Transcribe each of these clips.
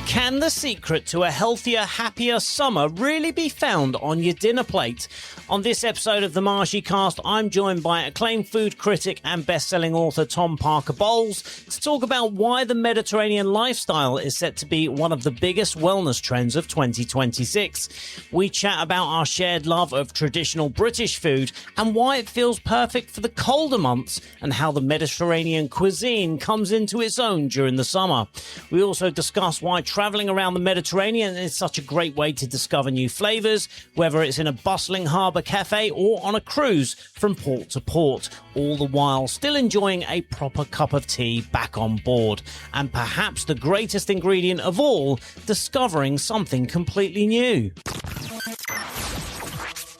Can the secret to a healthier, happier summer really be found on your dinner plate? On this episode of the MarshyCast, I'm joined by acclaimed food critic and best-selling author Tom Parker Bowles to talk about why the Mediterranean lifestyle is set to be one of the biggest wellness trends of 2026. We chat about our shared love of traditional British food and why it feels perfect for the colder months and how the Mediterranean cuisine comes into its own during the summer. We also discuss why travelling around the Mediterranean is such a great way to discover new flavours, whether it's in a bustling harbour cafe or on a cruise from port to port, all the while still enjoying a proper cup of tea back on board. And perhaps the greatest ingredient of all, discovering something completely new.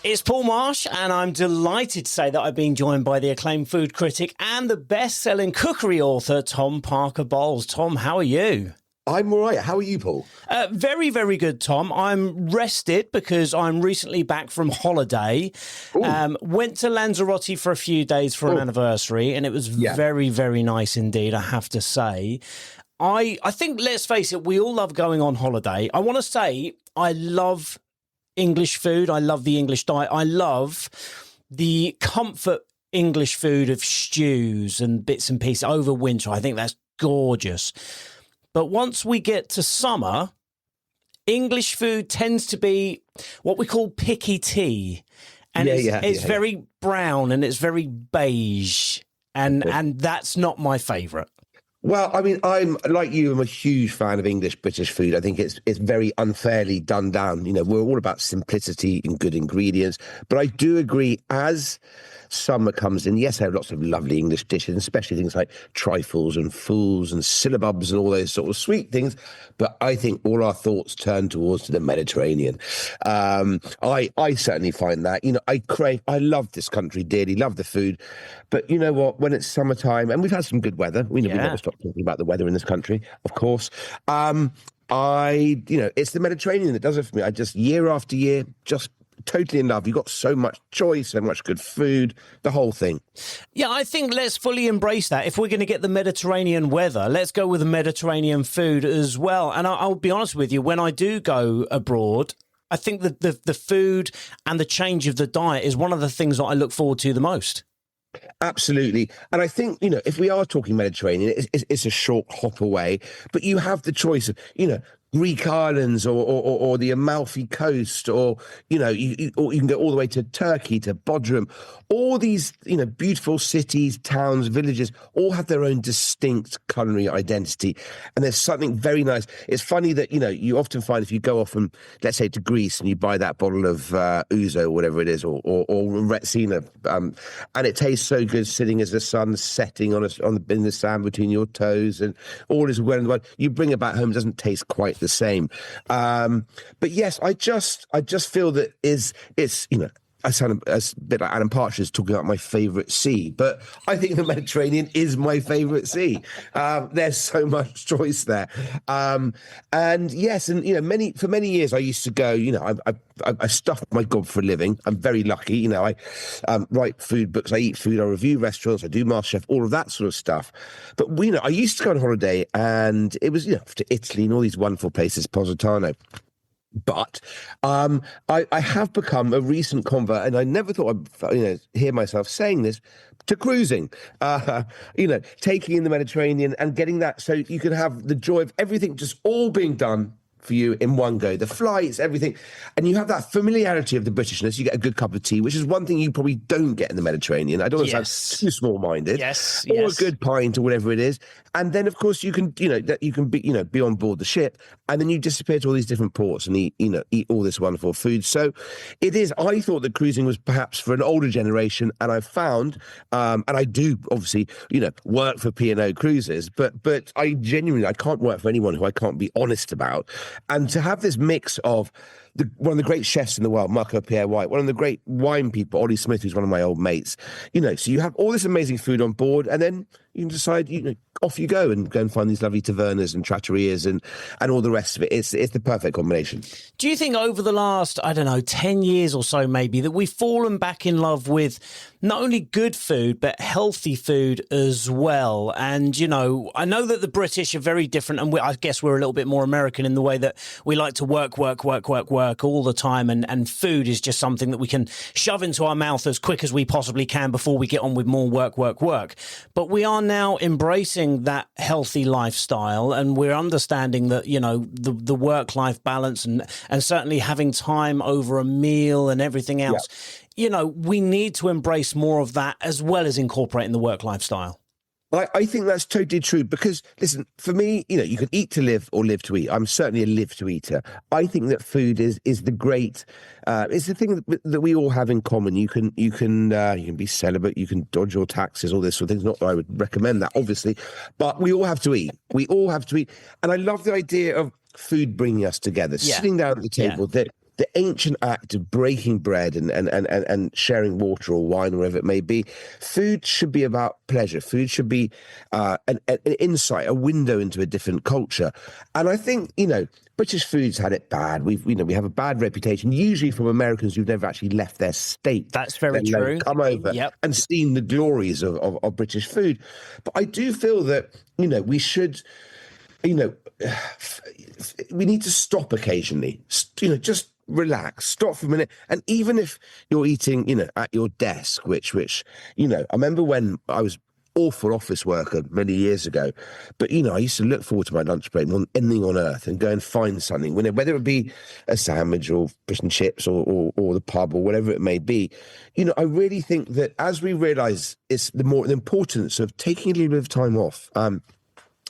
It's Paul Marsh, and I'm delighted to say that I've been joined by the acclaimed food critic and the best-selling cookery author, Tom Parker Bowles. Tom, how are you? I'm all right. How are you, Paul? Very, very good, Tom. I'm rested because I'm recently back from holiday. Went to Lanzarote for a few days for an anniversary, and it was very, very nice indeed, I have to say. I think, let's face it, we all love going on holiday. I want to say I love English food. I love the English diet. I love the comfort English food of stews and bits and pieces over winter. I think that's gorgeous. But once we get to summer, English food tends to be what we call picky tea. And it's very brown and it's very beige. And that's not my favourite. Well, I mean, I'm like you. I'm a huge fan of English British food. I think it's very unfairly done down. You know, we're all about simplicity and good ingredients. But I do agree, as summer comes in, yes, I have lots of lovely English dishes, especially things like trifles and fools and syllabubs and all those sort of sweet things. But I think all our thoughts turn towards the Mediterranean. I certainly find that, you know, I love this country dearly, love the food. But you know what? When it's summertime, and we've had some good weather, we never stop talking about the weather in this country, of course. It's the Mediterranean that does it for me. I just, year after year, just totally in love. You've got so much choice, so much good food, the whole thing. Yeah, I think let's fully embrace that. If we're going to get the Mediterranean weather, let's go with the Mediterranean food as well. And I'll be honest with you, when I do go abroad, I think that the food and the change of the diet is one of the things that I look forward to the most. Absolutely. And I think, you know, if we are talking Mediterranean, it's a short hop away, but you have the choice of, you know, Greek islands or the Amalfi Coast, or, you know, you can go all the way to Turkey, to Bodrum. All these, you know, beautiful cities, towns, villages, all have their own distinct culinary identity. And there's something very nice. It's funny that, you know, you often find if you go off and, let's say, to Greece and you buy that bottle of ouzo or whatever it is, or Retsina, and it tastes so good sitting as the sun's setting in the sand between your toes, and all is well and well. You bring it back home, it doesn't taste quite the same. But yes, I just feel that it's you know, I sound a bit like Alan Partridge talking about my favourite sea, but I think the Mediterranean is my favourite sea. There's so much choice there. And yes, and, you know, for many years I used to go, you know, I stuff my gob for a living. I'm very lucky. You know, I write food books, I eat food, I review restaurants, I do MasterChef, all of that sort of stuff. But, you know, I used to go on holiday, and it was, you know, to Italy and all these wonderful places, Positano. But I have become a recent convert, and I never thought I'd, you know, hear myself saying this, to cruising. You know, taking in the Mediterranean and getting that so you can have the joy of everything just all being done for you in one go. The flights, everything. And you have that familiarity of the Britishness. You get a good cup of tea, which is one thing you probably don't get in the Mediterranean. I don't want to sound too small-minded. Yes. Or a good pint or whatever it is. And then, of course, you can, you know, that you can be, you know, be on board the ship, and then you disappear to all these different ports and eat all this wonderful food. So it is, I thought that cruising was perhaps for an older generation, and I've found, and I do obviously, you know, work for P&O Cruises, but I genuinely, I can't work for anyone who I can't be honest about. And to have this mix of one of the great chefs in the world, Marco Pierre White, one of the great wine people, Ollie Smith, who's one of my old mates. So you have all this amazing food on board, and then you can decide, off you go and find these lovely tavernas and trattorias and all the rest of it. It's the perfect combination. Do you think over the last, 10 years or so maybe, that we've fallen back in love with not only good food, but healthy food as well? And, I know that the British are very different, and I guess we're a little bit more American in the way that we like to work all the time, and food is just something that we can shove into our mouth as quick as we possibly can before we get on with more work. But we are now embracing that healthy lifestyle, and we're understanding that, the work-life balance and certainly having time over a meal and everything else. Yeah. We need to embrace more of that as well as incorporating the work lifestyle. I think that's totally true because, listen, for me, you can eat to live or live to eat. I'm certainly a live to eater. I think that food is the great, it's the thing that we all have in common. You can be celibate, you can dodge your taxes, all this sort of things. Not that I would recommend that, obviously, but we all have to eat. We all have to eat. And I love the idea of food bringing us together, sitting down at the table, the ancient act of breaking bread and sharing water or wine or whatever it may be. Food should be about pleasure. Food should be an insight, a window into a different culture. And I think, British food's had it bad. We have a bad reputation, usually from Americans who've never actually left their state. That's very true. Come over and seen the glories of British food. But I do feel that, we should, we need to stop occasionally, just relax, stop for a minute. And even if you're eating, at your desk, which, I remember when I was awful office worker many years ago, but, I used to look forward to my lunch break more than anything on earth and go and find something, whether it be a sandwich or fish and chips or the pub or whatever it may be. I really think that as we realise it's the importance of taking a little bit of time off,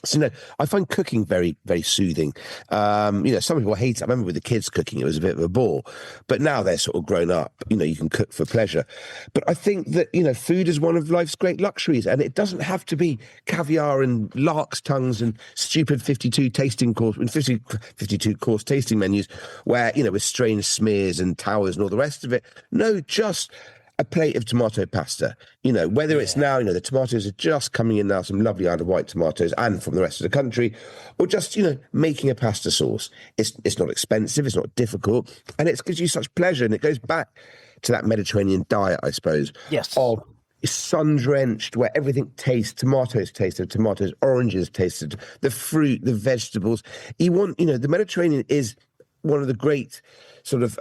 so, I find cooking very, very soothing. Some people hate it. I remember with the kids cooking, it was a bit of a bore. But now they're sort of grown up. You can cook for pleasure. But I think that, food is one of life's great luxuries. And it doesn't have to be caviar and lark's tongues and stupid 52 course tasting menus where, with strange smears and towers and all the rest of it. No, just a plate of tomato pasta, whether it's now, the tomatoes are just coming in now, some lovely Isle of Wight tomatoes and from the rest of the country, or just, making a pasta sauce. It's not expensive, it's not difficult, and it gives you such pleasure. And it goes back to that Mediterranean diet, I suppose. Yes. Of sun-drenched, where everything tastes, tomatoes taste of tomatoes, oranges taste of the fruit, the vegetables. You want, the Mediterranean is one of the great sort of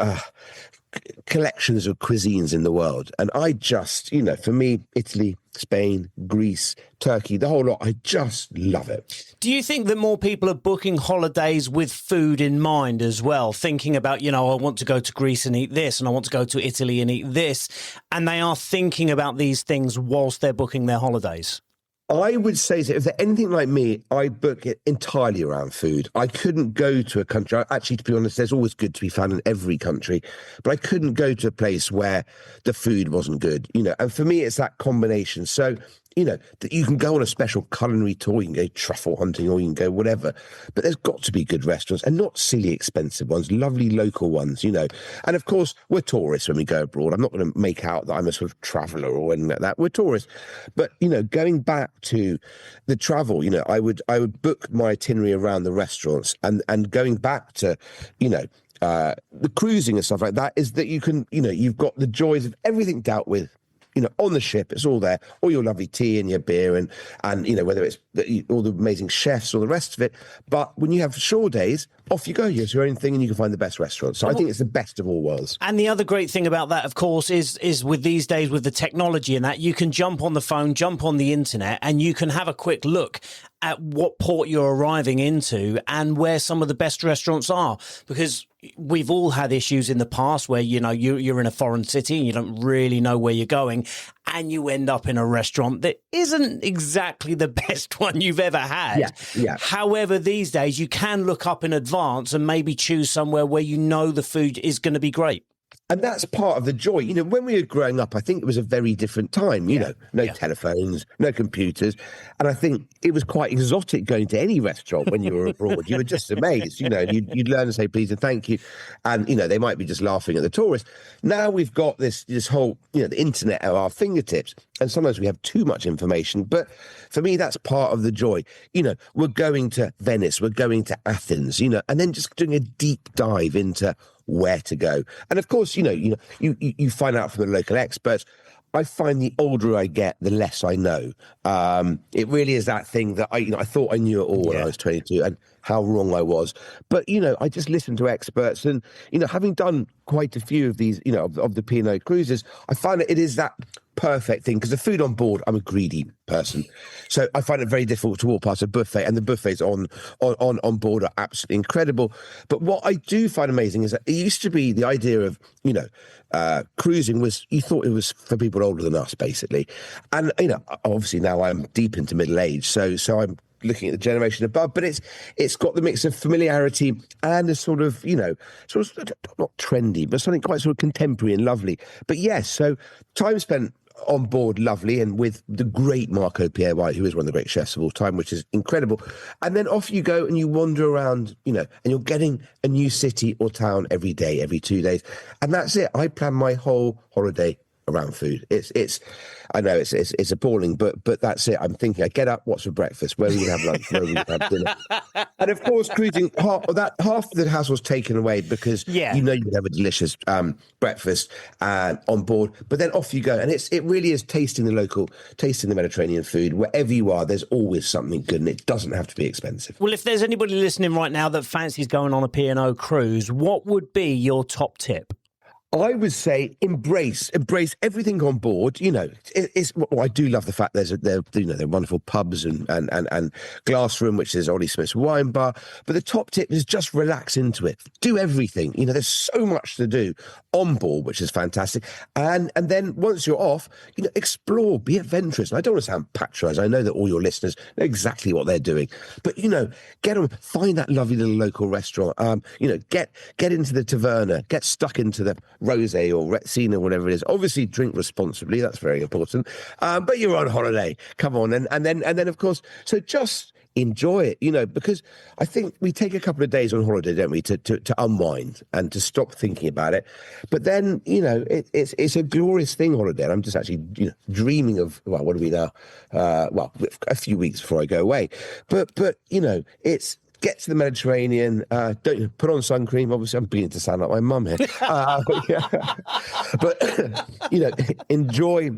collections of cuisines in the world. And I just, for me, Italy, Spain, Greece, Turkey, the whole lot, I just love it. Do you think that more people are booking holidays with food in mind as well? Thinking about, I want to go to Greece and eat this, and I want to go to Italy and eat this. And they are thinking about these things whilst they're booking their holidays? I would say that if they're anything like me, I book it entirely around food. I couldn't go to a country. Actually, to be honest, there's always good to be found in every country. But I couldn't go to a place where the food wasn't good, And for me, it's that combination. So, that you can go on a special culinary tour, you can go truffle hunting or you can go whatever. But there's got to be good restaurants and not silly expensive ones, lovely local ones, And of course, we're tourists when we go abroad. I'm not going to make out that I'm a sort of traveller or anything like that. We're tourists. But, going back to the travel, I would book my itinerary around the restaurants and going back to, the cruising and stuff like that is that you can, you've got the joys of everything dealt with. On the ship, it's all there, all your lovely tea and your beer and whether it's all the amazing chefs or the rest of it. But when you have shore days, off you go. You do your own thing and you can find the best restaurants. So I think it's the best of all worlds. And the other great thing about that, of course, is with these days with the technology and that, you can jump on the phone, jump on the internet, and you can have a quick look at what port you're arriving into and where some of the best restaurants are. Because we've all had issues in the past where, you're in a foreign city and you don't really know where you're going and you end up in a restaurant that isn't exactly the best one you've ever had. Yeah. However, these days you can look up in advance and maybe choose somewhere where the food is going to be great. And that's part of the joy. You know, when we were growing up, I think it was a very different time, no telephones, no computers. And I think it was quite exotic going to any restaurant when you were abroad. You were just amazed, you'd learn to say please and thank you. And, they might be just laughing at the tourists. Now we've got this whole, the internet at our fingertips. And sometimes we have too much information. But for me, that's part of the joy. We're going to Venice, we're going to Athens, and then just doing a deep dive into where to go. And of course, you find out from the local experts. I find the older I get, the less I know. It really is that thing that I thought I knew it all when I was 22, and how wrong I was. But, I just listened to experts, and, having done quite a few of these, of the P&O cruises, I find that it is that perfect thing, because the food on board, I'm a greedy person, so I find it very difficult to walk past a buffet, and the buffets on board are absolutely incredible. But what I do find amazing is that it used to be the idea of cruising was, you thought it was for people older than us, basically. And obviously now I'm deep into middle age, so I'm looking at the generation above, but it's got the mix of familiarity and a sort of not trendy, but something quite sort of contemporary and lovely. But yes, so time spent on board, lovely, and with the great Marco Pierre White, who is one of the great chefs of all time, which is incredible. And then off you go and you wander around, and you're getting a new city or town every day, every 2 days. And that's it. I plan my whole holiday around food. I know it's appalling, but that's it. I'm thinking, I get up, what's for breakfast? Where are we going to have lunch? Where are we going to have dinner? And of course, cruising, half of the hassle's taken away, because you can have a delicious breakfast on board. But then off you go, and it really is tasting the Mediterranean food. Wherever you are, there's always something good, and it doesn't have to be expensive. Well, if there's anybody listening right now that fancies going on a P&O cruise, what would be your top tip? I would say embrace everything on board. I do love the fact they're wonderful pubs and glass room, which is Ollie Smith's wine bar. But the top tip is just relax into it. Do everything. There's so much to do on board, which is fantastic. And then once you're off, explore, be adventurous. And I don't want to sound patronised. I know that all your listeners know exactly what they're doing. But, get them, find that lovely little local restaurant. Get into the taverna, get stuck into the rosé or Retsina, whatever it is. Obviously, drink responsibly. That's very important. But you're on holiday. Come on, and then of course. So just enjoy it, because I think we take a couple of days on holiday, don't we, to unwind and to stop thinking about it. But then, it's a glorious thing, holiday. And I'm just actually, dreaming of, what are we now? A few weeks before I go away. But it's. Get to the Mediterranean, don't put on sun cream. Obviously, I'm beginning to sound like my mum here. But, enjoy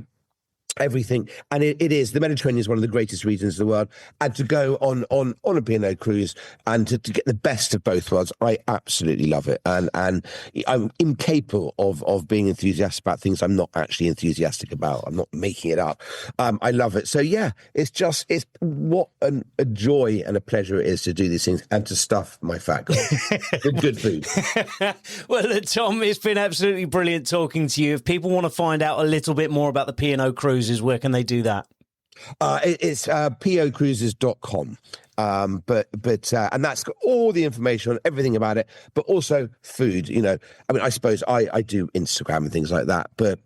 everything. And it is, the Mediterranean is one of the greatest regions of the world. And to go on a P&O cruise and to get the best of both worlds, I absolutely love it. And I'm incapable of being enthusiastic about things I'm not actually enthusiastic about. I'm not making it up. I love it. So yeah, it's what a joy and a pleasure it is to do these things and to stuff my fat girl with good food. Well, Tom, it's been absolutely brilliant talking to you. If people want to find out a little bit more about the P&O cruise, where can they do that? It's pocruises.com. But and that's got all the information on everything about it, but also food. I suppose I do Instagram and things like that, but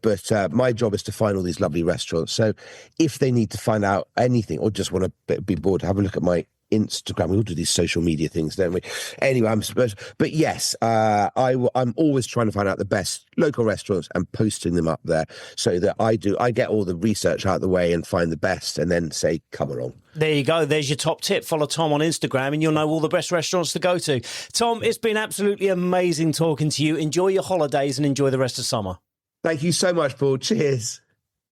my job is to find all these lovely restaurants. So if they need to find out anything or just want to be bored, have a look at my Instagram. We all do these social media things, don't we? Anyway, but yes, I'm always trying to find out the best local restaurants and posting them up there, so that I get all the research out of the way and find the best, and then say, come along. There you go. There's your top tip. Follow Tom on Instagram and you'll know all the best restaurants to go to. Tom, it's been absolutely amazing talking to you. Enjoy your holidays and enjoy the rest of summer. Thank you so much, Paul. Cheers.